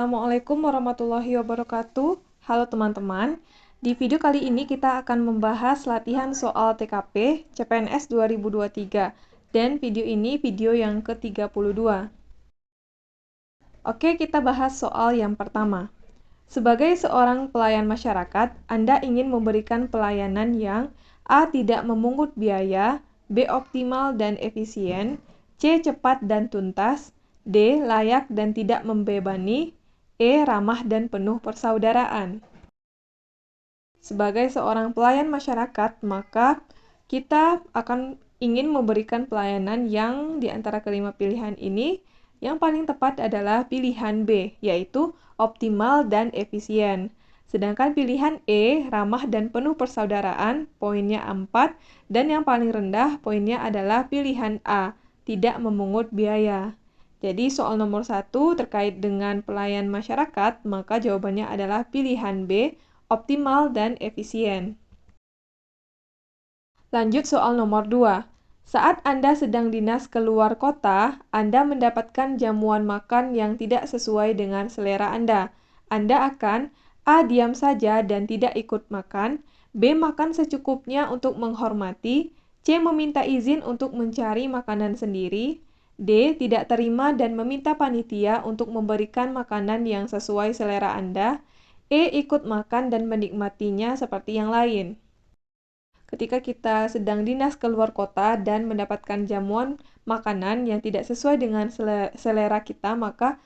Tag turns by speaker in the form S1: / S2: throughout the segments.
S1: Assalamualaikum warahmatullahi wabarakatuh. Halo teman-teman. Di video kali ini kita akan membahas latihan soal TKP CPNS 2023. Dan video ini video yang ke-32. Oke, kita bahas soal yang pertama. Sebagai seorang pelayan masyarakat, Anda ingin memberikan pelayanan yang A. Tidak memungut biaya, B. Optimal dan efisien, C. Cepat dan tuntas, D. Layak dan tidak membebani, E. Ramah dan penuh persaudaraan. Sebagai seorang pelayan masyarakat, maka kita akan ingin memberikan pelayanan yang di antara kelima pilihan ini, yang paling tepat adalah pilihan B, yaitu optimal dan efisien. Sedangkan pilihan E, ramah dan penuh persaudaraan, poinnya 4, dan yang paling rendah poinnya adalah pilihan A, tidak memungut biaya. Jadi soal nomor 1 terkait dengan pelayan masyarakat, maka jawabannya adalah pilihan B, optimal dan efisien. Lanjut soal nomor 2. Saat Anda sedang dinas keluar kota, Anda mendapatkan jamuan makan yang tidak sesuai dengan selera Anda. Anda akan A. Diam saja dan tidak ikut makan, B. Makan secukupnya untuk menghormati, C. Meminta izin untuk mencari makanan sendiri, D. Tidak terima dan meminta panitia untuk memberikan makanan yang sesuai selera Anda, E. Ikut makan dan menikmatinya seperti yang lain. Ketika kita sedang dinas keluar kota dan mendapatkan jamuan makanan yang tidak sesuai dengan selera kita, maka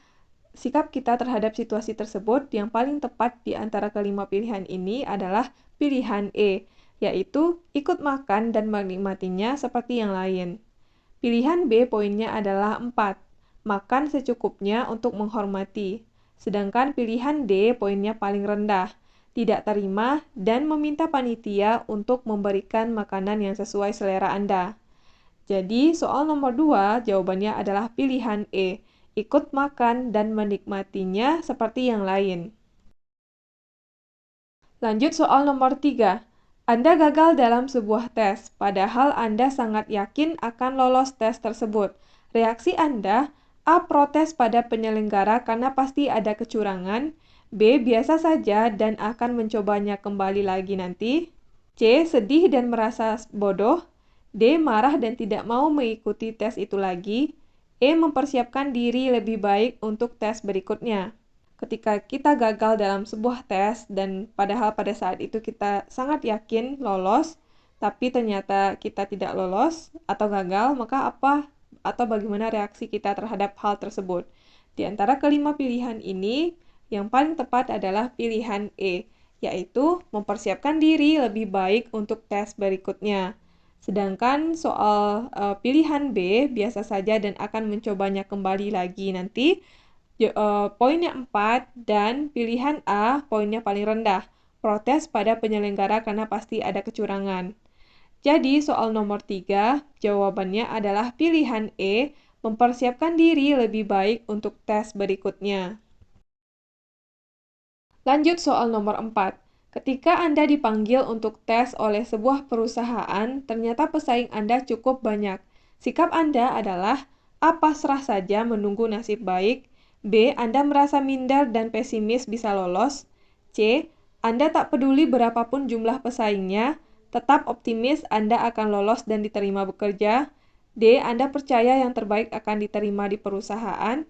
S1: sikap kita terhadap situasi tersebut yang paling tepat di antara kelima pilihan ini adalah pilihan E, yaitu ikut makan dan menikmatinya seperti yang lain. Pilihan B poinnya adalah 4, makan secukupnya untuk menghormati. Sedangkan pilihan D poinnya paling rendah, tidak terima dan meminta panitia untuk memberikan makanan yang sesuai selera Anda. Jadi soal nomor 2 jawabannya adalah pilihan E, ikut makan dan menikmatinya seperti yang lain. Lanjut soal nomor 3. Anda gagal dalam sebuah tes, padahal Anda sangat yakin akan lolos tes tersebut. Reaksi Anda, A. Protes pada penyelenggara karena pasti ada kecurangan, B. Biasa saja dan akan mencobanya kembali lagi nanti, C. Sedih dan merasa bodoh, D. Marah dan tidak mau mengikuti tes itu lagi, E. Mempersiapkan diri lebih baik untuk tes berikutnya. Ketika kita gagal dalam sebuah tes dan padahal pada saat itu kita sangat yakin lolos, tapi ternyata kita tidak lolos atau gagal, maka apa atau bagaimana reaksi kita terhadap hal tersebut? Di antara kelima pilihan ini, yang paling tepat adalah pilihan E, yaitu mempersiapkan diri lebih baik untuk tes berikutnya. Sedangkan soal pilihan B, biasa saja dan akan mencobanya kembali lagi nanti, poinnya 4, dan pilihan A, poinnya paling rendah, protes pada penyelenggara karena pasti ada kecurangan. Jadi soal nomor 3, jawabannya adalah pilihan E, mempersiapkan diri lebih baik untuk tes berikutnya. Lanjut soal nomor 4. Ketika Anda dipanggil untuk tes oleh sebuah perusahaan, ternyata pesaing Anda cukup banyak. Sikap Anda adalah A. Pasrah saja menunggu nasib baik, B. Anda merasa minder dan pesimis bisa lolos, C. Anda tak peduli berapapun jumlah pesaingnya, tetap optimis Anda akan lolos dan diterima bekerja, D. Anda percaya yang terbaik akan diterima di perusahaan,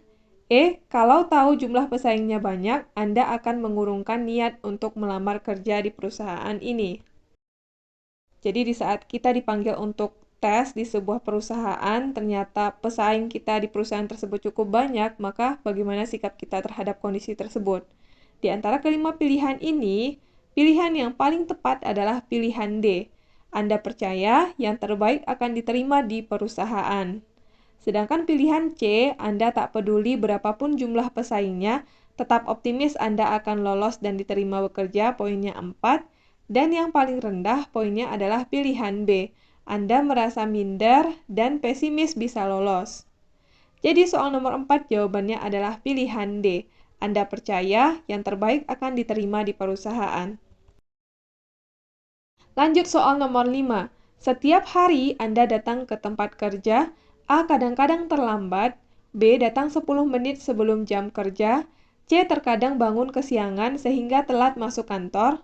S1: kalau tahu jumlah pesaingnya banyak, Anda akan mengurungkan niat untuk melamar kerja di perusahaan ini. Jadi di saat kita dipanggil untuk tes di sebuah perusahaan, ternyata pesaing kita di perusahaan tersebut cukup banyak, maka bagaimana sikap kita terhadap kondisi tersebut? Di antara kelima pilihan ini, pilihan yang paling tepat adalah pilihan D. Anda percaya yang terbaik akan diterima di perusahaan. Sedangkan pilihan C, Anda tak peduli berapapun jumlah pesaingnya, tetap optimis Anda akan lolos dan diterima bekerja, poinnya 4, dan yang paling rendah poinnya adalah pilihan B, Anda merasa minder dan pesimis bisa lolos. Jadi soal nomor 4 jawabannya adalah pilihan D, Anda percaya yang terbaik akan diterima di perusahaan. Lanjut soal nomor 5. Setiap hari Anda datang ke tempat kerja, A. Kadang-kadang terlambat, B. Datang 10 menit sebelum jam kerja, C. Terkadang bangun kesiangan sehingga telat masuk kantor.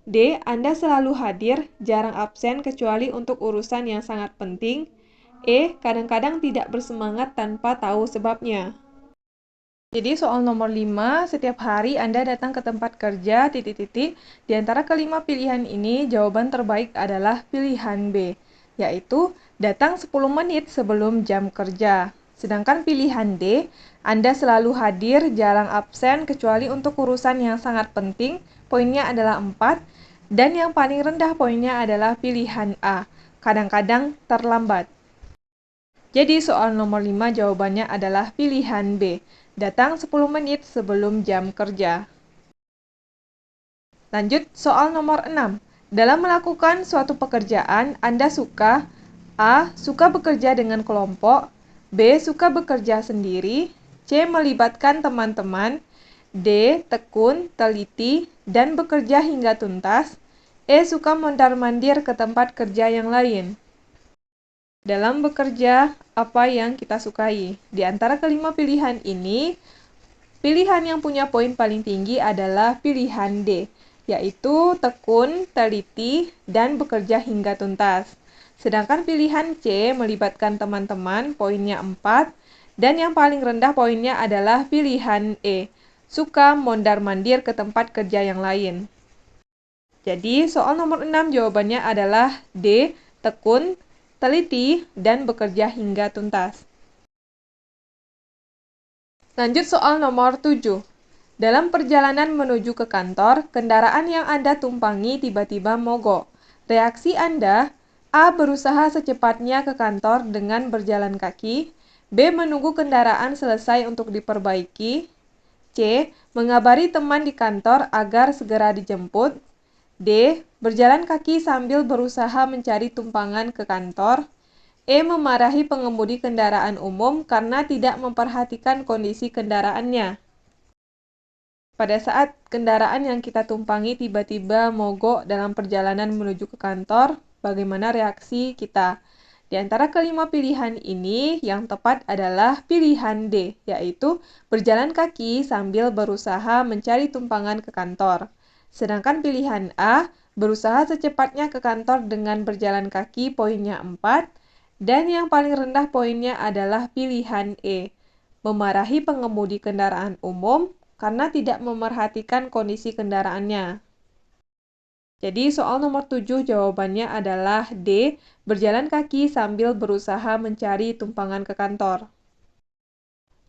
S1: D. Anda selalu hadir, jarang absen kecuali untuk urusan yang sangat penting. E. Kadang-kadang tidak bersemangat tanpa tahu sebabnya. Jadi soal nomor 5, setiap hari Anda datang ke tempat kerja, titik-titik. Di antara kelima pilihan ini, jawaban terbaik adalah pilihan B, yaitu datang 10 menit sebelum jam kerja. Sedangkan pilihan D, Anda selalu hadir, jarang absen, kecuali untuk urusan yang sangat penting, poinnya adalah 4. Dan yang paling rendah poinnya adalah pilihan A, kadang-kadang terlambat. Jadi soal nomor 5 jawabannya adalah pilihan B, datang 10 menit sebelum jam kerja. Lanjut soal nomor 6. Dalam melakukan suatu pekerjaan, Anda suka A. Suka bekerja dengan kelompok, B. Suka bekerja sendiri, C. Melibatkan teman-teman, D. Tekun, teliti, dan bekerja hingga tuntas, E. Suka mondar-mandir ke tempat kerja yang lain. Dalam bekerja, apa yang kita sukai? Di antara kelima pilihan ini, pilihan yang punya poin paling tinggi adalah pilihan D, yaitu tekun, teliti, dan bekerja hingga tuntas. Sedangkan pilihan C, melibatkan teman-teman, poinnya 4, dan yang paling rendah poinnya adalah pilihan E, suka mondar-mandir ke tempat kerja yang lain. Jadi, soal nomor 6 jawabannya adalah D, tekun, teliti, dan bekerja hingga tuntas. Lanjut soal nomor 7. Dalam perjalanan menuju ke kantor, kendaraan yang Anda tumpangi tiba-tiba mogok. Reaksi Anda, A. Berusaha secepatnya ke kantor dengan berjalan kaki, B. Menunggu kendaraan selesai untuk diperbaiki, C. Mengabari teman di kantor agar segera dijemput, D. Berjalan kaki sambil berusaha mencari tumpangan ke kantor, E. Memarahi pengemudi kendaraan umum karena tidak memperhatikan kondisi kendaraannya. Pada saat kendaraan yang kita tumpangi tiba-tiba mogok dalam perjalanan menuju ke kantor, bagaimana reaksi kita? Di antara kelima pilihan ini, yang tepat adalah pilihan D, yaitu berjalan kaki sambil berusaha mencari tumpangan ke kantor. Sedangkan pilihan A, berusaha secepatnya ke kantor dengan berjalan kaki, poinnya 4. Dan yang paling rendah poinnya adalah pilihan E, memarahi pengemudi kendaraan umum karena tidak memerhatikan kondisi kendaraannya. Jadi soal nomor 7 jawabannya adalah D, berjalan kaki sambil berusaha mencari tumpangan ke kantor.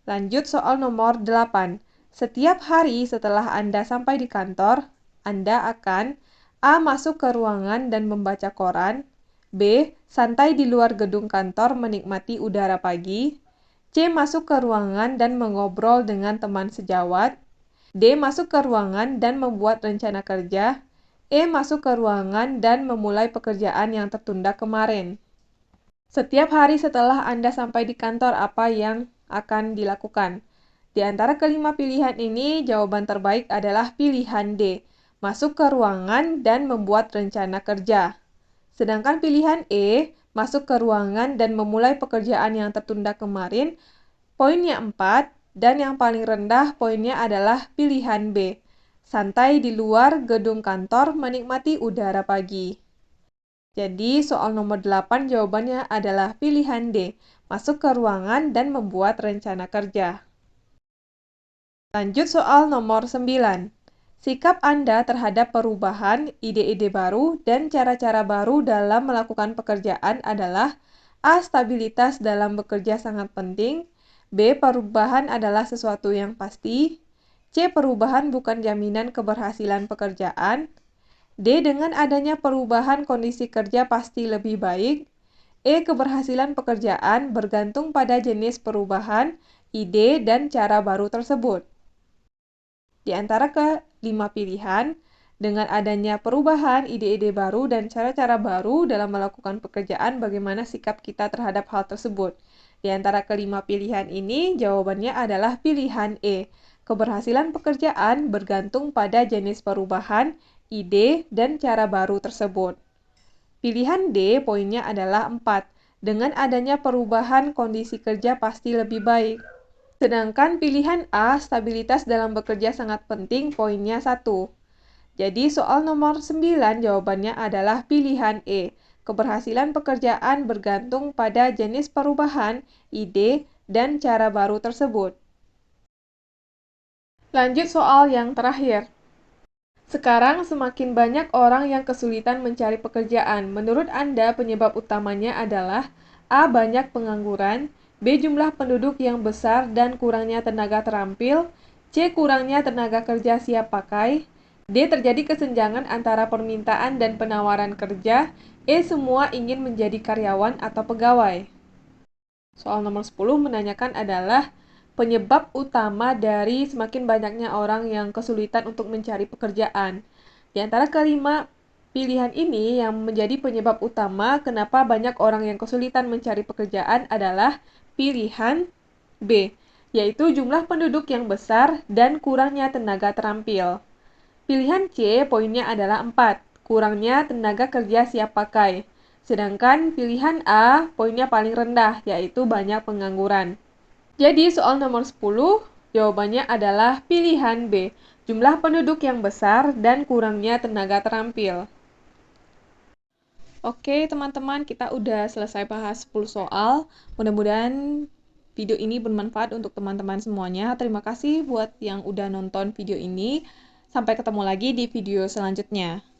S1: Lanjut soal nomor 8. Setiap hari setelah Anda sampai di kantor, Anda akan A. Masuk ke ruangan dan membaca koran, B. Santai di luar gedung kantor menikmati udara pagi, C. Masuk ke ruangan dan mengobrol dengan teman sejawat, D. Masuk ke ruangan dan membuat rencana kerja, E. Masuk ke ruangan dan memulai pekerjaan yang tertunda kemarin. Setiap hari setelah Anda sampai di kantor, apa yang akan dilakukan? Di antara kelima pilihan ini, jawaban terbaik adalah pilihan D, masuk ke ruangan dan membuat rencana kerja. Sedangkan pilihan E, masuk ke ruangan dan memulai pekerjaan yang tertunda kemarin, poinnya 4, dan yang paling rendah poinnya adalah pilihan B, santai di luar gedung kantor menikmati udara pagi. Jadi soal nomor 8 jawabannya adalah pilihan D, masuk ke ruangan dan membuat rencana kerja. Lanjut soal nomor 9. Sikap Anda terhadap perubahan, ide-ide baru, dan cara-cara baru dalam melakukan pekerjaan adalah A. Stabilitas dalam bekerja sangat penting, B. Perubahan adalah sesuatu yang pasti, C. Perubahan bukan jaminan keberhasilan pekerjaan, D. Dengan adanya perubahan kondisi kerja pasti lebih baik, E. Keberhasilan pekerjaan bergantung pada jenis perubahan, ide, dan cara baru tersebut. Di antara kelima pilihan, dengan adanya perubahan, ide-ide baru, dan cara-cara baru dalam melakukan pekerjaan, bagaimana sikap kita terhadap hal tersebut? Di antara kelima pilihan ini, jawabannya adalah pilihan E. Keberhasilan pekerjaan bergantung pada jenis perubahan, ide, dan cara baru tersebut. Pilihan D, poinnya adalah 4. Dengan adanya perubahan, kondisi kerja pasti lebih baik. Sedangkan pilihan A, stabilitas dalam bekerja sangat penting, poinnya 1. Jadi soal nomor 9 jawabannya adalah pilihan E. Keberhasilan pekerjaan bergantung pada jenis perubahan, ide, dan cara baru tersebut. Lanjut soal yang terakhir. Sekarang semakin banyak orang yang kesulitan mencari pekerjaan. Menurut Anda penyebab utamanya adalah A. Banyak pengangguran, B. Jumlah penduduk yang besar dan kurangnya tenaga terampil, C. Kurangnya tenaga kerja siap pakai, D. Terjadi kesenjangan antara permintaan dan penawaran kerja, E. Semua ingin menjadi karyawan atau pegawai. Soal nomor 10 menanyakan adalah penyebab utama dari semakin banyaknya orang yang kesulitan untuk mencari pekerjaan. Di antara kelima pilihan ini yang menjadi penyebab utama kenapa banyak orang yang kesulitan mencari pekerjaan adalah pilihan B, yaitu jumlah penduduk yang besar dan kurangnya tenaga terampil. Pilihan C poinnya adalah 4, kurangnya tenaga kerja siap pakai. Sedangkan pilihan A poinnya paling rendah, yaitu banyak pengangguran. Jadi soal nomor 10, jawabannya adalah pilihan B, jumlah penduduk yang besar dan kurangnya tenaga terampil. Oke teman-teman, kita udah selesai bahas 10 soal. Mudah-mudahan video ini bermanfaat untuk teman-teman semuanya. Terima kasih buat yang udah nonton video ini. Sampai ketemu lagi di video selanjutnya.